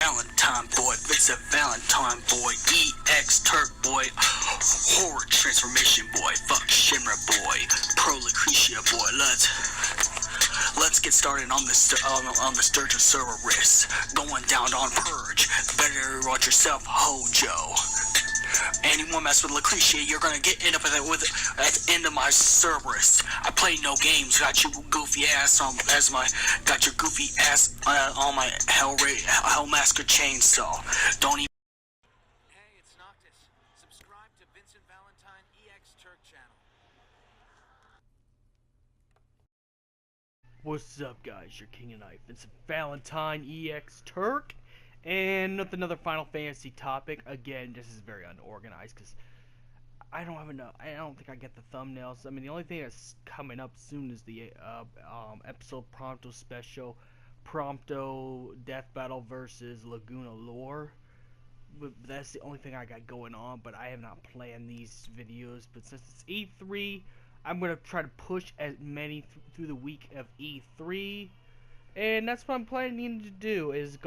Valentine boy, Vincent Valentine boy, EX Turk boy, horror transformation boy, fuck Shimmer boy, pro Lucretia boy. Let's get started on the Sturgeon Cerberus. Going down on Purge. Better watch yourself, Hojo. Anyone mess with Lucretia, you're gonna end up with at the end of my Cerberus. I play no games. Got you goofy ass on got your goofy ass on my Hellmasker chainsaw. Don't even. Hey, it's Noctis. Subscribe to Vincent Valentine EX Turk channel. What's up, guys? Your King of Knife, Vincent Valentine EX Turk, and with another Final Fantasy topic. Again, this is very unorganized because I don't think I get the thumbnails. I mean, the only thing that's coming up soon is the episode Prompto special, Prompto Death Battle versus Laguna Lore. But that's the only thing I got going on. But I have not planned these videos. But since it's E3, I'm gonna try to push as many through the week of E3, and that's what I'm planning to do. Is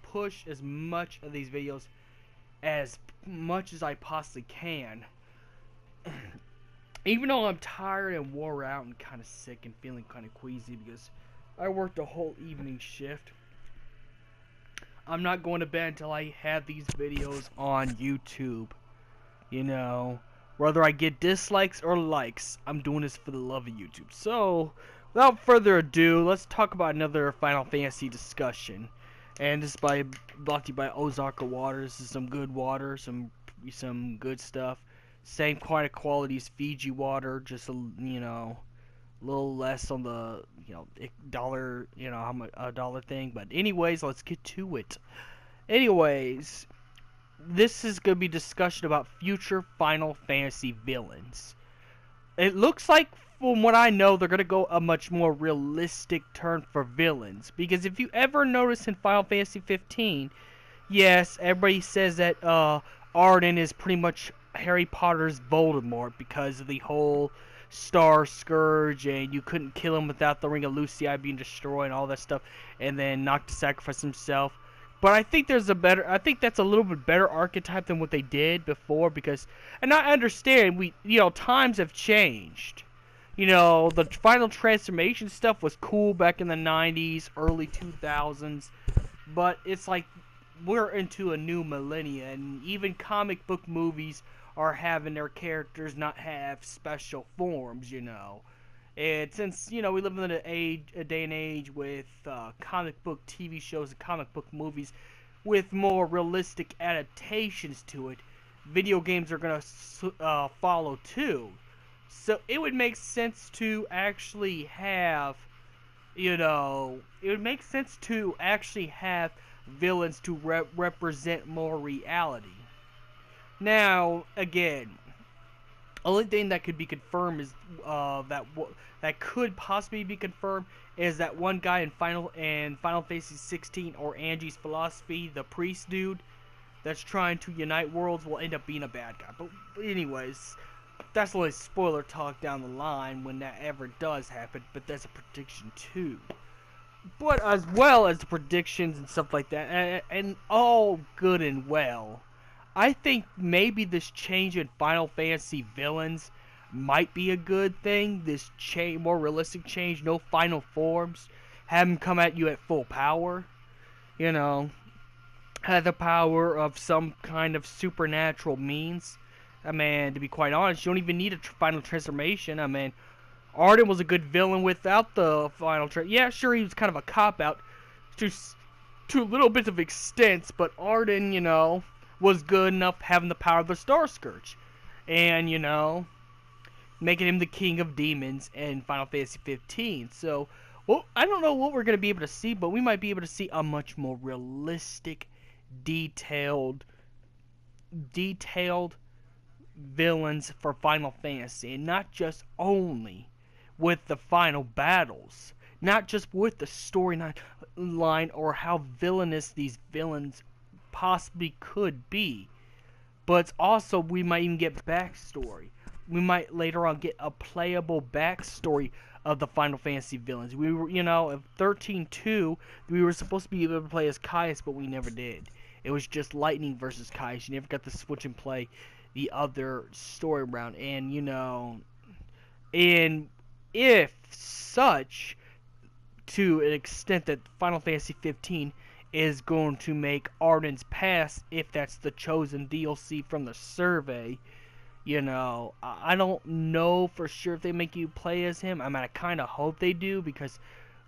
push as much of these videos as much as I possibly can. Even though I'm tired and wore out and kind of sick and feeling kind of queasy because I worked a whole evening shift, I'm not going to bed until I have these videos on YouTube. You know, whether I get dislikes or likes, I'm doing this for the love of YouTube. So, without further ado, let's talk about another Final Fantasy discussion. And this is brought to you by Ozarka Water. This is some good water, some good stuff. Same kind of quality as Fiji water, just a little less on the dollar, how much a dollar thing. But anyways, let's get to it. Anyways, this is going to be discussion about future Final Fantasy villains. It looks like, from what I know, they're going to go a much more realistic turn for villains. Because if you ever notice in Final Fantasy 15, yes, everybody says that Arden is pretty much Harry Potter's Voldemort because of the whole Star Scourge, and you couldn't kill him without the Ring of Lucii being destroyed and all that stuff, and then Noctis sacrificed himself. But I think that's a little bit better archetype than what they did before, because, and I understand, times have changed. The final transformation stuff was cool back in the 90s, early 2000s, but it's like we're into a new millennia, and even comic book movies are having their characters not have special forms, And since, we live in a day and age with comic book TV shows and comic book movies with more realistic adaptations to it, video games are going to follow too. So it would make sense to actually have, villains to represent more reality. Now, again, only thing that could be confirmed is that could possibly be confirmed is that one guy in Final Fantasy XVI, or Angie's Philosophy, the priest dude that's trying to unite worlds, will end up being a bad guy. But anyways, that's only spoiler talk down the line when that ever does happen. But that's a prediction too. But as well as the predictions and stuff like that, and all good and well, I think maybe this change in Final Fantasy villains might be a good thing. This more realistic change, no final forms, have them come at you at full power. Have the power of some kind of supernatural means. I mean, to be quite honest, you don't even need a final transformation. I mean, Arden was a good villain without the final yeah, sure, he was kind of a cop-out to a little bit of extent, but Arden, was good enough having the power of the Star Scourge. And, making him the king of demons in Final Fantasy 15. So, well, I don't know what we're going to be able to see, but we might be able to see a much more realistic, detailed villains for Final Fantasy. And not just only with the final battles. Not just with the storyline or how villainous these villains possibly could be, but also we might even get backstory. we might later on get a playable backstory of the Final Fantasy villains. We were, you know, of 13-2, we were supposed to be able to play as Caius, but we never did. It was just Lightning versus Caius. You never got to switch and play the other story round. And, you know, and if such, to an extent that Final Fantasy 15 is going to make Arden's Pass, if that's the chosen DLC from the survey, you know, I don't know for sure if they make you play as him. I mean, I kind of hope they do, because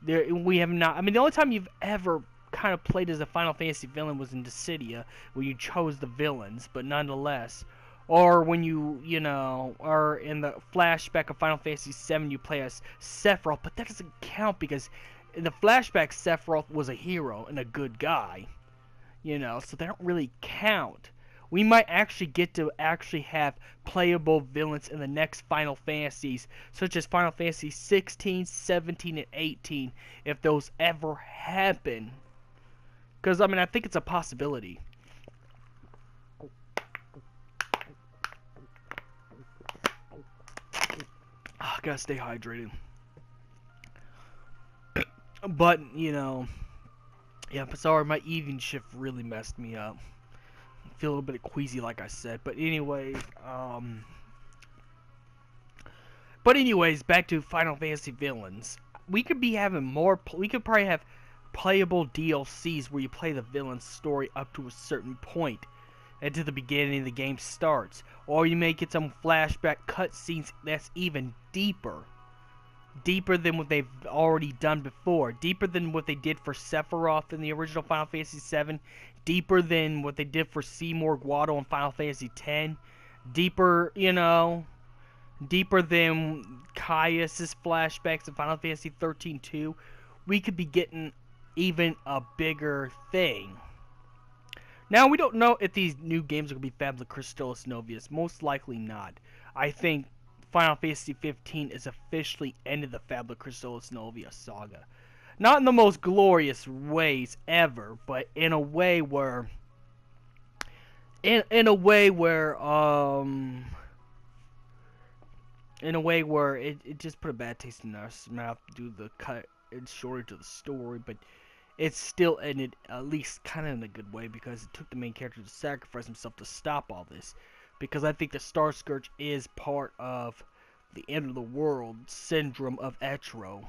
we have not. I mean, the only time you've ever kind of played as a Final Fantasy villain was in Dissidia, where you chose the villains, but nonetheless. Or when you know, are in the flashback of Final Fantasy VII, you play as Sephiroth, but that doesn't count because in the flashback, Sephiroth was a hero and a good guy, you know, so they don't really count. We might actually get to actually have playable villains in the next Final Fantasies, such as Final Fantasy 16, 17, and 18, if those ever happen. Because, I mean, I think it's a possibility. I gotta stay hydrated. But, you know, yeah, but sorry, my evening shift really messed me up. I feel a little bit queasy, like I said. But anyways, back to Final Fantasy villains. We could be having more. We could probably have playable DLCs where you play the villain's story up to a certain point, and to the beginning the game starts. Or you may get some flashback cutscenes that's even deeper. Deeper than what they've already done before. Deeper than what they did for Sephiroth in the original Final Fantasy VII. Deeper than what they did for Seymour Guado in Final Fantasy X. Deeper, you know, deeper than Caius' flashbacks in Final Fantasy 13-2. We could be getting even a bigger thing. Now, we don't know if these new games are going to be Fabula Crystallis Novius. Most likely not. I think Final Fantasy 15 is officially ended the Fabula Crystallis Novius saga. Not in the most glorious ways ever, but in a way where it just put a bad taste in our mouth due to the cut and shorter to the story, but it still ended at least kind of in a good way, because it took the main character to sacrifice himself to stop all this. Because I think the Star Scourge is part of the end of the world syndrome of Etro.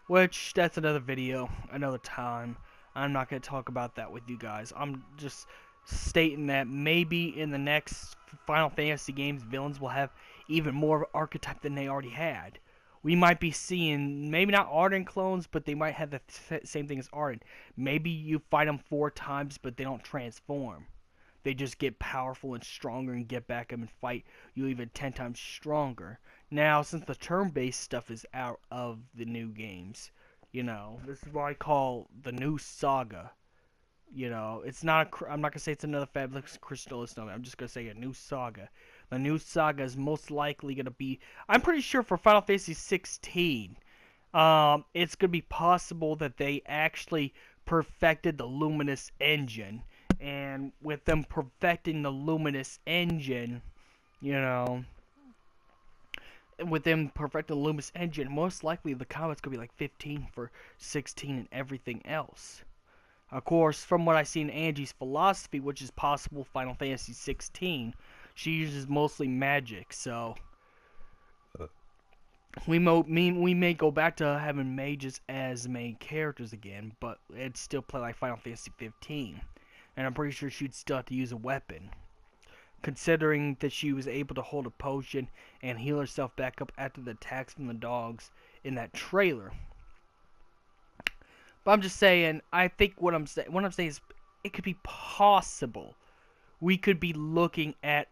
Which, that's another video, another time. I'm not going to talk about that with you guys. I'm just stating that maybe in the next Final Fantasy games, villains will have even more of an archetype than they already had. We might be seeing, maybe not Arden clones, but they might have the same thing as Arden. Maybe you fight them 4 times, but they don't transform. They just get powerful and stronger and get back up and fight you even 10 times stronger. Now, since the turn-based stuff is out of the new games, you know, this is what I call the new saga. You know, it's not I'm not going to say it's another Fabula Crystallis Novius. I'm just going to say a new saga. The new saga is most likely going to be, I'm pretty sure for Final Fantasy 16, it's going to be possible that they actually perfected the Luminous engine. And with them perfecting the Luminous engine, you know, with them perfecting the Luminous engine, most likely the combat's going to be like 15 for 16 and everything else. Of course, from what I see in Angie's philosophy, which is possible Final Fantasy 16, she uses mostly magic, so we may go back to having mages as main characters again, but it'd still play like Final Fantasy 15. And I'm pretty sure she'd still have to use a weapon, considering that she was able to hold a potion and heal herself back up after the attacks from the dogs in that trailer. But I'm just saying, I think what I'm saying is, it could be possible we could be looking at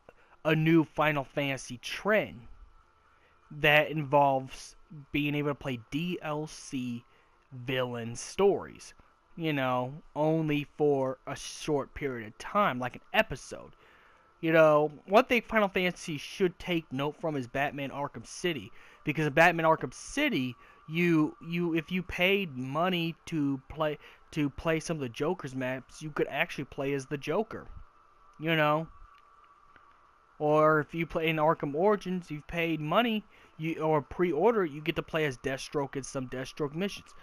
a new Final Fantasy trend that involves being able to play DLC villain stories. You know, only for a short period of time, like an episode. You know, one thing Final Fantasy should take note from is Batman Arkham City, because in Batman Arkham City, if you paid money to play some of the Joker's maps, you could actually play as the Joker. You know, Or if you play in Arkham Origins, you've paid money, or pre-order, you get to play as Deathstroke in some Deathstroke missions.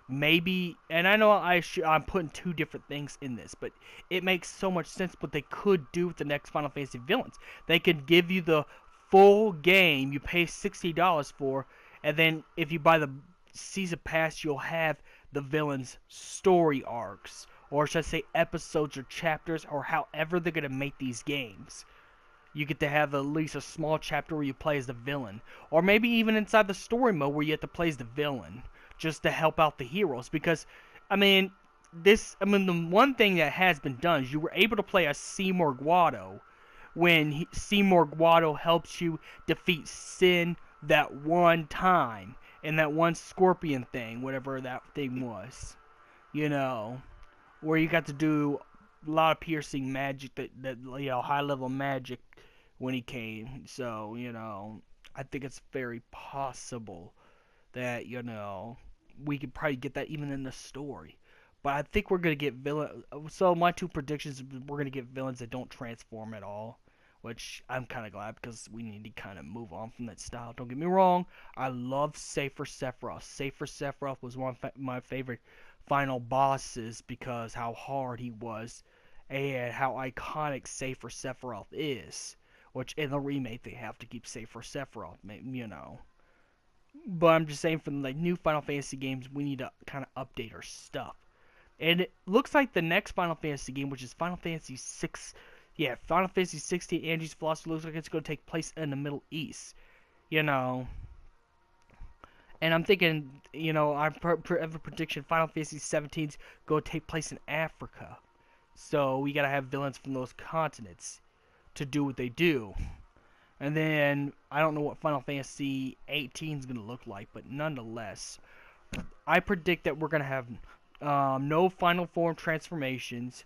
Maybe, and I know I'm putting two different things in this, but it makes so much sense what they could do with the next Final Fantasy Villains. They could give you the full game, you pay $60 for, and then if you buy the Season Pass, you'll have the villains' story arcs, or should I say episodes or chapters, or however they're going to make these games. You get to have at least a small chapter where you play as the villain, or maybe even inside the story mode where you have to play as the villain, just to help out the heroes. Because, the one thing that has been done is you were able to play as Seymour Guado when Seymour Guado helps you defeat Sin that one time, in that one scorpion thing, whatever that thing was. Where you got to do a lot of piercing magic, that high level magic when he came. So, I think it's very possible that, we could probably get that even in the story. But I think we're going to get villain. So my two predictions, we're going to get villains that don't transform at all, which I'm kind of glad, because we need to kind of move on from that style. Don't get me wrong, I love Safer Sephiroth. Safer Sephiroth was one of my favorite final bosses, because how hard he was and how iconic Safer Sephiroth is. Which in the remake they have to keep Safer Sephiroth, But I'm just saying, for the new Final Fantasy games, we need to kind of update our stuff. And it looks like the next Final Fantasy game, which is Final Fantasy Final Fantasy XVI Angie's Philosophy, looks like it's going to take place in the Middle East. And I'm thinking, I have a prediction, Final Fantasy XVII is going to take place in Africa. So we got to have villains from those continents to do what they do. And then, I don't know what Final Fantasy XVIII is going to look like, but nonetheless, I predict that we're going to have no final form transformations,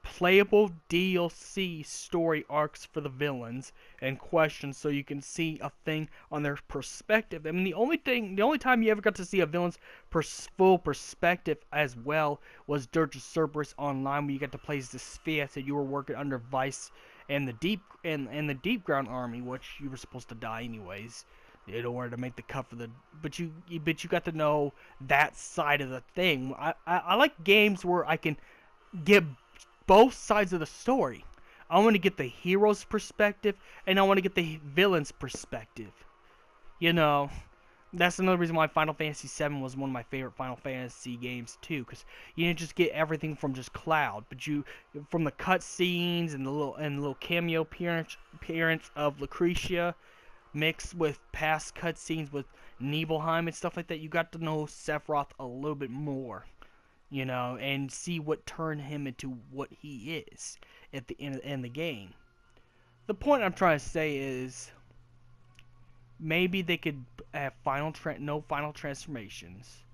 playable DLC story arcs for the villains and questions, so you can see a thing on their perspective. The only time you ever got to see a villain's full perspective as well was Dirge of Cerberus Online, where you got to play as the Sphere, so you were working under Vice and the Deep Ground Army, which you were supposed to die anyways in order to make the cut for the. But you got to know that side of the thing. I like games where I can get both sides of the story. I want to get the hero's perspective, and I want to get the villain's perspective. That's another reason why Final Fantasy VII was one of my favorite Final Fantasy games too, because you didn't just get everything from just Cloud, but from the cutscenes and the little cameo appearance of Lucretia, mixed with past cutscenes with Nibelheim and stuff like that. You got to know Sephiroth a little bit more, and see what turned him into what he is at the end of the game. The point I'm trying to say is, maybe they could have no final transformations,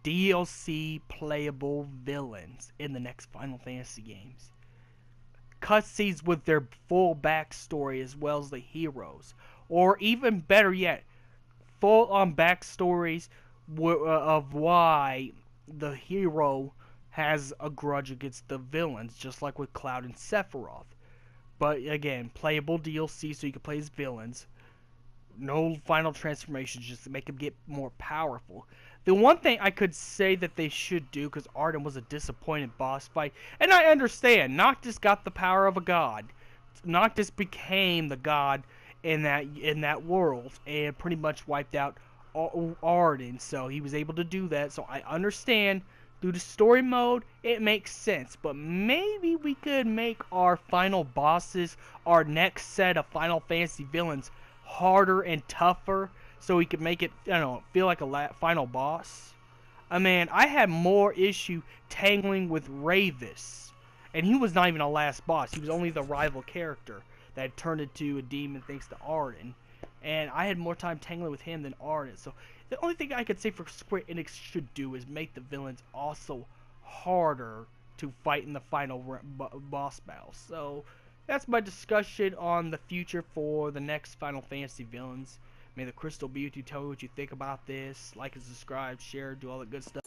DLC playable villains in the next Final Fantasy games, cutscenes with their full backstory as well as the heroes, or even better yet, full-on backstories of why the hero has a grudge against the villains, just like with Cloud and Sephiroth. But again, playable DLC so you can play as villains. No final transformations, just to make them get more powerful. The one thing I could say that they should do, because Arden was a disappointing boss fight, and I understand, Noctis got the power of a god. Noctis became the god in that world, and pretty much wiped out Arden, so he was able to do that, so I understand. Through the story mode, it makes sense, but maybe we could make our final bosses, our next set of Final Fantasy villains, harder and tougher, so we could make it, feel like a final boss. I had more issue tangling with Ravis, and he was not even a last boss. He was only the rival character that turned into a demon thanks to Arden, and I had more time tangling with him than Arden. So the only thing I could say for Square Enix should do is make the villains also harder to fight in the final boss battle. So that's my discussion on the future for the next Final Fantasy villains. May the crystal be with you. Tell me what you think about this. Like and subscribe, share, do all the good stuff.